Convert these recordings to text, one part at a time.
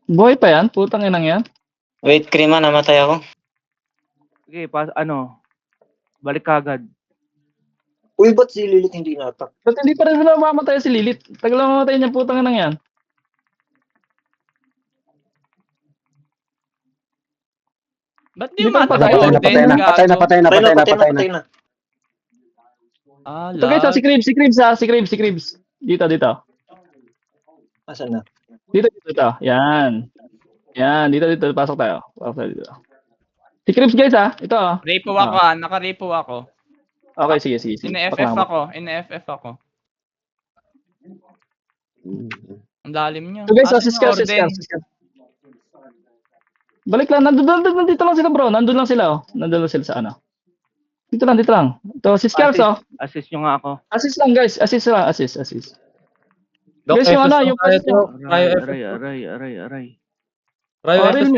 Buhay pa yan? Putang inang yan? Wait, Krima, namatay ako. Sige, balik ka agad. Uy, ba't si Lilith hindi natak? Ba't hindi pa rin sila mamatay si Lilith? Tagal lang mamatay niya, putang inang yan. Ba't di Di pa umatay? patay? Patay na. Patay na. Ah, Ito guys, si Cribs. Dito. Asan na? Dito. Yan. Dito. Pasok tayo dito. Si Cribs guys ito Repo ako naka-repo ako. Okay, sige. In-FF ako. Ang lalim niyo. So guys, Asan assist yung ka. Orden? Balik lang, nandito lang sila bro. Nandun lang sila sa ano. Dito lang. Ito, assist ka Assist nyo nga ako. Assist lang guys, assist. Doc, Guys, yung FS ano, lang yung tayo, pass nyo. Doc. Tayo FS. Aray. Tayo Oh, FS.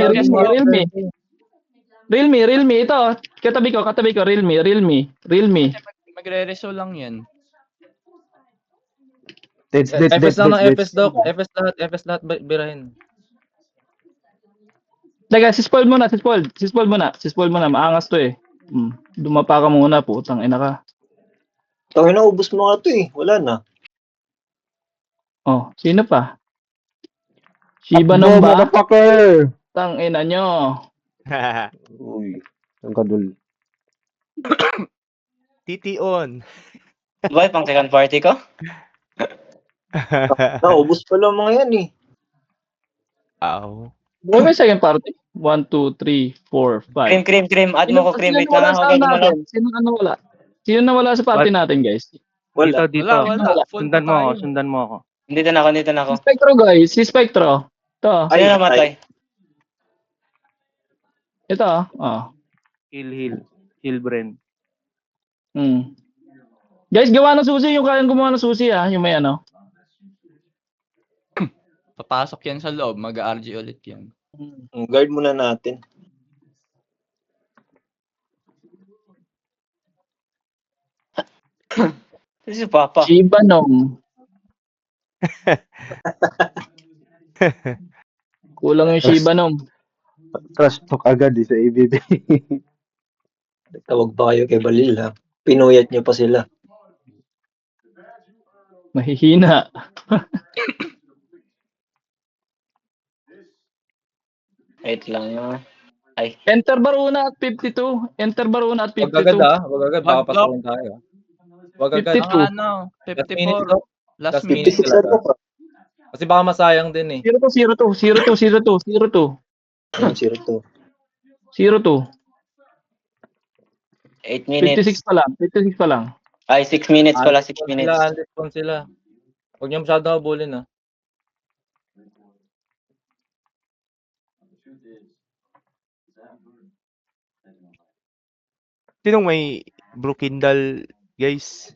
Realme. Ito, katabi ko, Realme. Magre-reso lang yan. FS lang ng FS, Doc. FS lahat birahin. Teka, sispoil muna. Maangas to eh. Dumapa ka muna, putang ina ka. Tawin na, ubus mo nga to eh. Wala na. Oh, sino pa? Shiba nung ba? Motherfucker! Tang ina nyo. Uy, ang kadul. Titi-on. Boy, pang second party ko? Ubus pa lang mga yan eh. Aw. Buhay ba yung second party? 1, 2, 3, 4, 5. Cream. Add mo ko, Cream. Wait lang ako. Sino Gagawin mo lang. nawala? Sino nawala sa party natin, guys? Wala. Dito. Wala. Full Sundan mo ako, tayo. sundan mo ako. Dito na ako. Si Spectro, guys. Ito. Sino namatay? Ito. Heal Bren. Guys, gawa ng susi. Yung kayang gumawa ng susi, yung may ano. Papasok yan sa loob. Mag-RG ulit yan. Guard muna natin. Si Papa. Shiba nung. Kulang yung Shiba nung. Trash talk agad sa ABB. Tawag ba kayo kay Balil ha? Pinuyat niyo pa sila. Mahihina. Wait lang yun. Enter Baruna at 52. Wag agad baka pasakin tayo. Wag agad. 52. Ang 54. 54. Last minute. 56 na pa. Kasi baka masayang din eh. 02. 8 minutes. 56 pa lang. Ay, 6 minutes pala. 6 minutes. Unresponse sila. Huwag niyo masyado habulin Sinong may Blue Kindle, guys?